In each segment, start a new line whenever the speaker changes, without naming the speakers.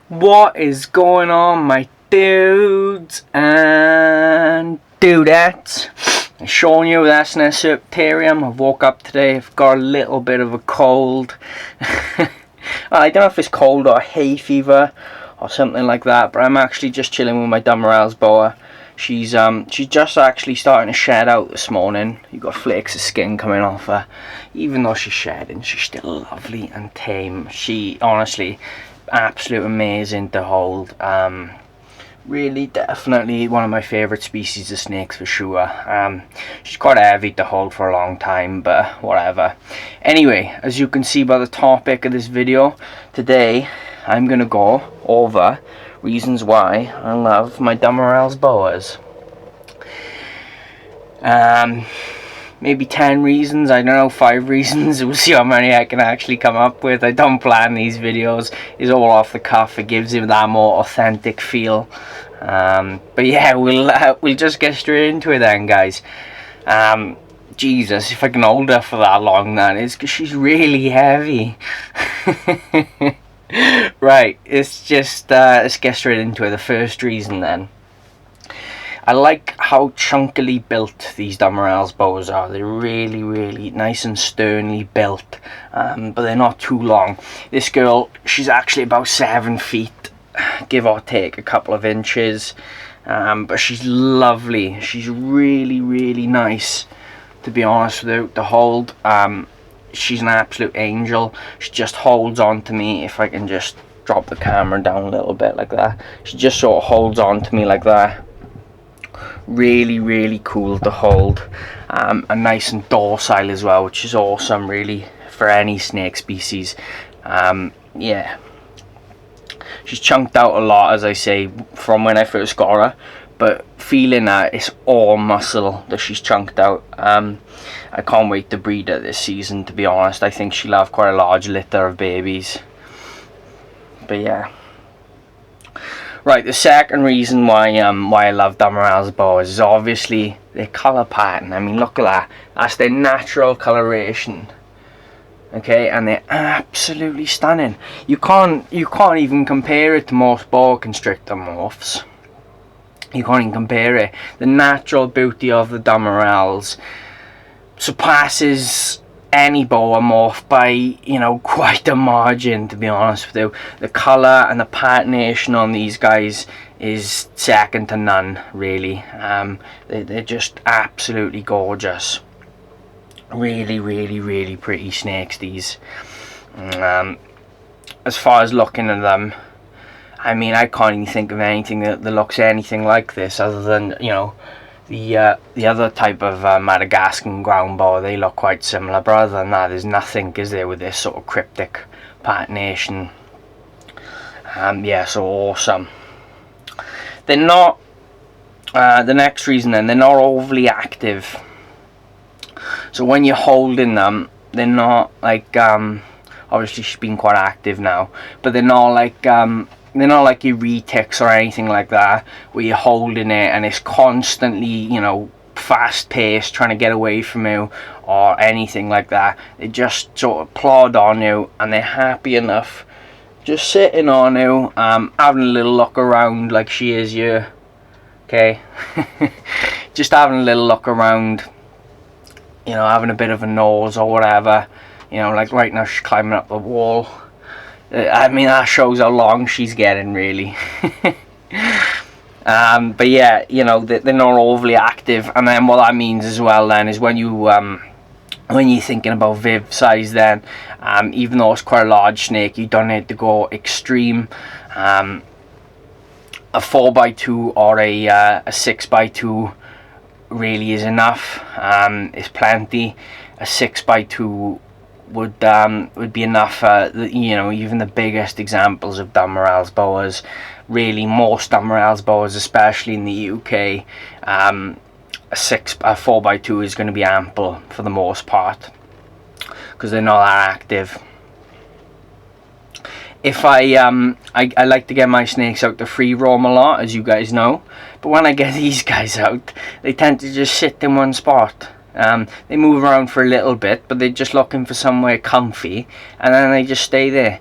What is going on, my dudes and dudettes? I'm showing you this Theyre. I woke up today, I've got a little bit of a cold. I don't know if it's cold or hay fever or something like that, but I'm actually just chilling with my Dumerils boa. She's just actually starting to shed out this morning. You got flakes of skin coming off her. Even though she's shedding, she's still lovely and tame. She honestly, absolute amazing to hold. Really, definitely one of my favourite species of snakes for sure. She's quite heavy to hold for a long time, but whatever. Anyway, as you can see by the topic of this video, today I'm gonna go over reasons why I love my Dumerils boas. Maybe 10 reasons, I don't know, 5 reasons. We'll see how many I can actually come up with. I don't plan these videos, it's all off the cuff. It gives it that more authentic feel. But yeah, we'll just get straight into it then, guys. Jesus, if I can hold her for that long, that is, because she's really heavy. Right, let's get straight into it. The first reason then, I like how chunkily built these Dumerils boas are. They're really, really nice and sternly built, but they're not too long. This girl, she's actually about 7 feet, give or take a couple of inches, but she's lovely. She's really, really nice, to be honest with you, to hold. She's an absolute angel. She just holds on to me. If I can just drop the camera down a little bit like that, she just sort of holds on to me like that. Really, really cool to hold, and nice and docile as well, which is awesome really for any snake species. Yeah, she's chunked out a lot, as I say, from when I first got her, but feeling that it's all muscle that she's chunked out. I can't wait to breed her this season, to be honest. I think she'll have quite a large litter of babies. But yeah. Right, the second reason why I love Dumerils boas is obviously their colour pattern. I mean, look at that. That's their natural coloration. Okay, and they're absolutely stunning. You can't even compare it to most boa constrictor morphs. You can't even compare it. The natural beauty of the Dumerils surpasses any boa morph by, you know, quite a margin, to be honest with you. The colour and the patternation on these guys is second to none, really. They're just absolutely gorgeous. Really, really, really pretty snakes, these. As far as looking at them, I mean, I can't even think of anything that looks anything like this, other than, you know, the other type of Madagascan ground boa. They look quite similar, but other than that, there's nothing, is there, with this sort of cryptic patternation. Yeah, so awesome. They're not, the next reason then, they're not overly active. So when you're holding them, they're not like, obviously she's been quite active now, but they're not like your retics or anything like that, where you're holding it and it's constantly, you know, fast paced, trying to get away from you or anything like that. They just sort of plod on you, and they're happy enough just sitting on you, having a little look around like she is here. Okay. Just having a little look around, you know, having a bit of a nose or whatever. You know, like right now she's climbing up the wall. I mean, that shows how long she's getting, really. But yeah, you know, they're not overly active. And then what that means as well then is when you're thinking about viv size then, even though it's quite a large snake, you don't need to go extreme. A 4x2 or a 6x2 really is enough. It's plenty. A 6x2 would be enough. You know, even the biggest examples of Dumerils boas, really most Dumerils boas, especially in the UK, a 4x2 is going to be ample for the most part, because they're not that active. If I like to get my snakes out to free roam a lot, as you guys know, but when I get these guys out, they tend to just sit in one spot. They move around for a little bit, but they're just looking for somewhere comfy, and then they just stay there.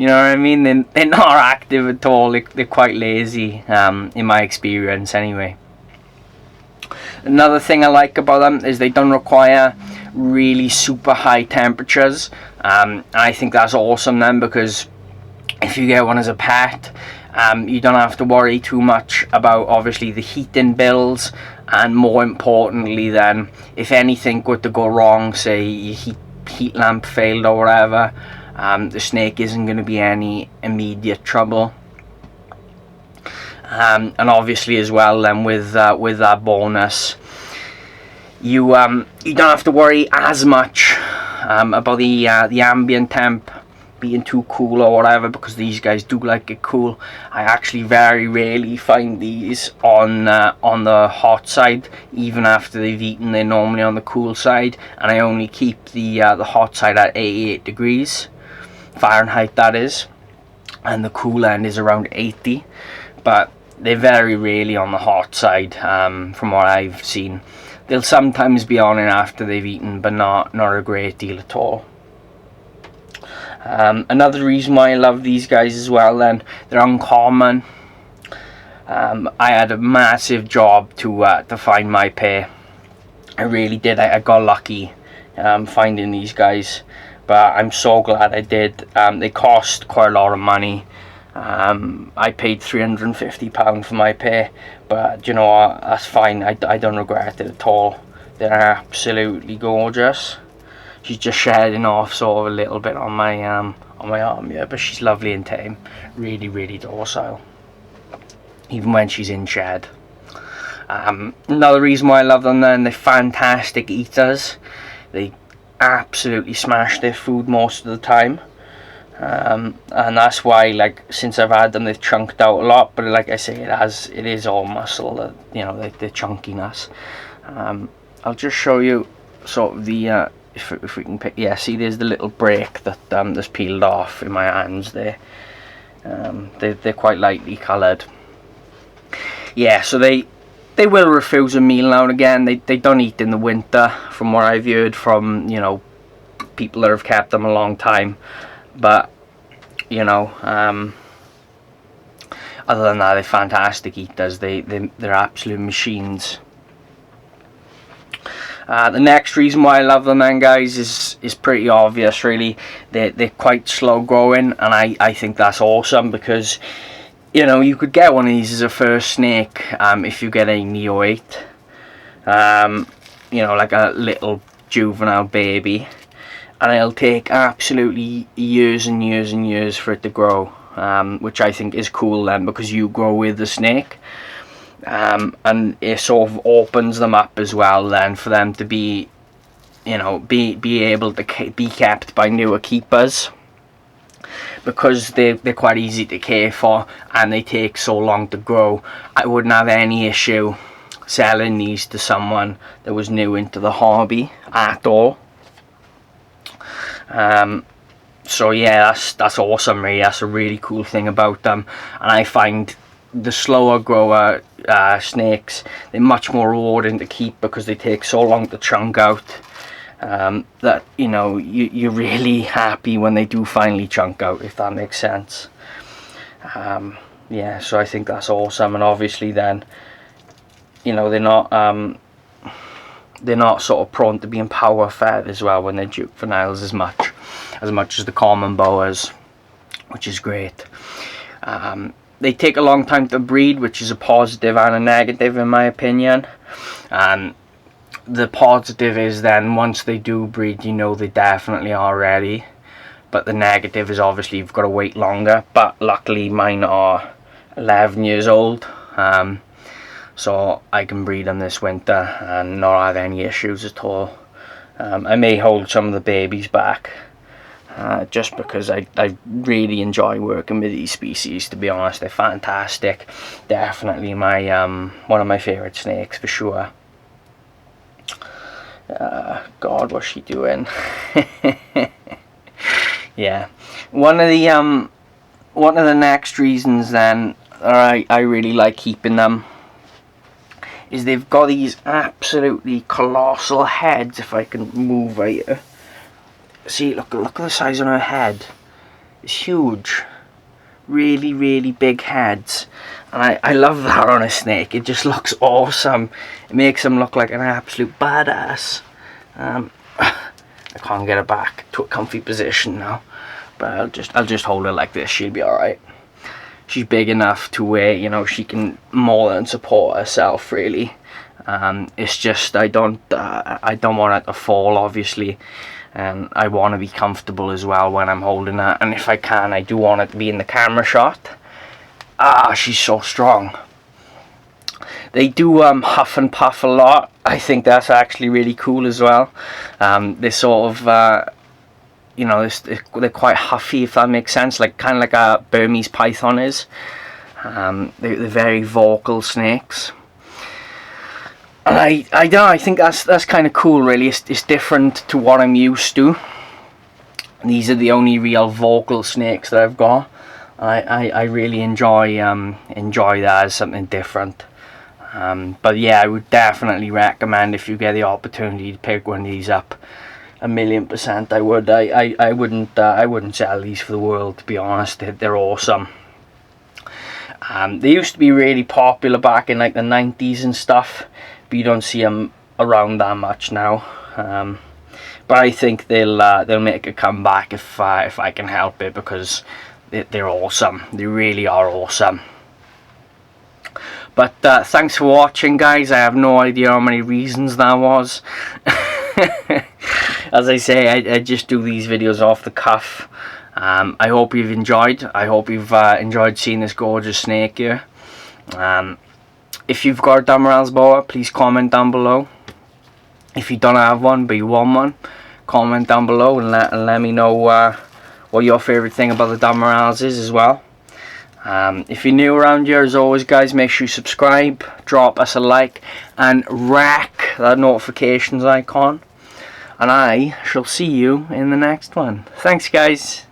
You know what I mean? They're not active at all. They're quite lazy, in my experience anyway. Another thing I like about them is they don't require really super high temperatures. I think that's awesome then, because if you get one as a pet, you don't have to worry too much about obviously the heating bills, and more importantly then, if anything were to go wrong, say your heat lamp failed or whatever, the snake isn't going to be any immediate trouble. And obviously as well then, with that bonus, you don't have to worry as much about the ambient temp being too cool or whatever, because these guys do like it cool. I actually very rarely find these on the hot side, even after they've eaten. They're normally on the cool side, and I only keep the hot side at 88 degrees Fahrenheit, that is, and the cool end is around 80. But they're very rarely on the hot side, from what I've seen. They'll sometimes be on it after they've eaten, but not a great deal at all. Another reason why I love these guys as well then, they're uncommon. I had a massive job to find my pair. I really did. I got lucky finding these guys, but I'm so glad I did. They cost quite a lot of money. I paid £350 for my pair, but you know what, that's fine. I don't regret it at all. They're absolutely gorgeous. She's just shedding off sort of a little bit on my arm here, but she's lovely and tame, really docile, even when she's in shed. Another reason why I love them then, they're fantastic eaters. They absolutely smash their food most of the time, and that's why, like, since I've had them, they've chunked out a lot. But like I say, it is all muscle, you know, the chunkiness. I'll just show you sort of the if we can pick, yeah, see there's the little break that that's peeled off in my hands there. They're quite lightly coloured. Yeah, so they will refuse a meal now and again. They don't eat in the winter, from what I've heard from, you know, people that have kept them a long time. But you know, other than that, they're fantastic eaters. They're absolute machines. The next reason why I love them then, guys, is pretty obvious really. They're quite slow growing, and I think that's awesome, because you know, you could get one of these as a first snake if you get a neoate, you know, like a little juvenile baby, and it'll take absolutely years and years and years for it to grow, which I think is cool then, because you grow with the snake. And it sort of opens them up as well then for them to be, you know, be able to be kept by newer keepers, because they're quite easy to care for and they take so long to grow. I wouldn't have any issue selling these to someone that was new into the hobby at all. So yeah, that's awesome really. That's a really cool thing about them, and I find the slower grower snakes, they're much more rewarding to keep, because they take so long to chunk out, that, you know, you're really happy when they do finally chunk out, if that makes sense. Yeah, so I think that's awesome. And obviously then, you know, they're not sort of prone to being power fed as well when they're juveniles as much as the common boas, which is great. They take a long time to breed, which is a positive and a negative in my opinion. The positive is then once they do breed, you know, they definitely are ready. But the negative is obviously you've got to wait longer. But luckily mine are 11 years old, so I can breed them this winter and not have any issues at all. I may hold some of the babies back, just because I really enjoy working with these species, to be honest. They're fantastic. Definitely my one of my favourite snakes for sure. God, what's she doing? Yeah, one of the next reasons then I really like keeping them is they've got these absolutely colossal heads. If I can move right here, see, look at the size on her head. It's huge. Really, really big heads. And I love that on a snake. It just looks awesome. It makes them look like an absolute badass. I can't get her back to a comfy position now, but I'll just hold her like this. She'll be all right. She's big enough to where, you know, she can more than support herself, really. It's just I don't want her to fall, obviously, and I want to be comfortable as well when I'm holding her. And if I can, I do want it to be in the camera shot. She's so strong. They do huff and puff a lot. I think that's actually really cool as well. They're sort of, you know, they're quite huffy, if that makes sense, like kind of like a Burmese python is. They're very vocal snakes. And I don't know, I think that's kind of cool, really. It's different to what I'm used to. These are the only real vocal snakes that I've got. I really enjoy that as something different. But yeah, I would definitely recommend, if you get the opportunity to pick one of these up, 1,000,000% I would. I wouldn't sell these for the world, to be honest. They're awesome. They used to be really popular back in like the 90s and stuff, but you don't see them around that much now. But I think they'll make a comeback if I can help it, because they're awesome. They really are awesome. But thanks for watching, guys. I have no idea how many reasons that was. As I say, I just do these videos off the cuff. I hope you've enjoyed. I hope you've enjoyed seeing this gorgeous snake here. If you've got a Dumerils boa, please comment down below. If you don't have one but you want one, comment down below and let me know what your favourite thing about the Dumerils is as well. If you're new around here, as always, guys, make sure you subscribe, drop us a like, and whack that notifications icon. And I shall see you in the next one. Thanks, guys.